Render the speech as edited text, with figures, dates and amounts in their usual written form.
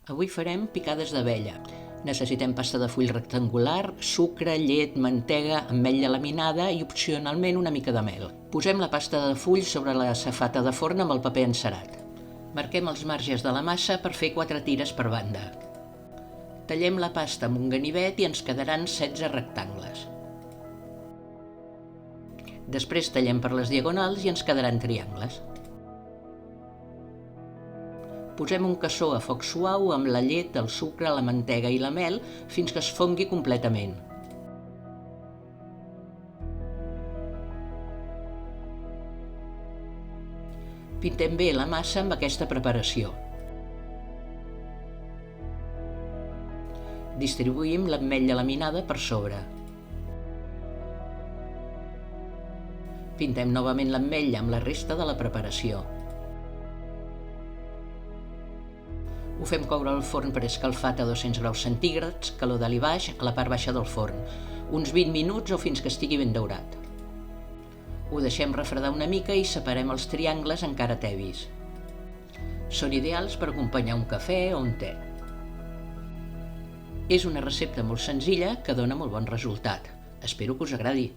Avui farem picades d'abella. Necessitem pasta de full rectangular, sucre, llet, mantega, ametlla laminada i opcionalment una mica de mel. Posem la pasta de full sobre la safata de forn amb el paper encerat. Marquem els marges de la massa per fer 4 tires per banda. Tallem la pasta amb un ganivet i ens quedaran 16 rectangles. Després tallem per les diagonals i ens quedaran triangles. Posem un cassó a foc suau amb la llet, el sucre, la mantega i la mel fins que es fongui completament. Pintem bé la massa amb aquesta preparació. Distribuïm l'ametlla laminada per sobre. Pintem novament l'ametlla amb la resta de la preparació. Ho fem coure al forn preescalfat a 200 graus centígrads, calor d'alt i baix, a la part baixa del forn, uns 20 minuts o fins que estigui ben daurat. Ho deixem refredar una mica i separem els triangles encara tebis. Són ideals per acompanyar un cafè o un te. És una recepta molt senzilla que dona molt bon resultat. Espero que us agradi.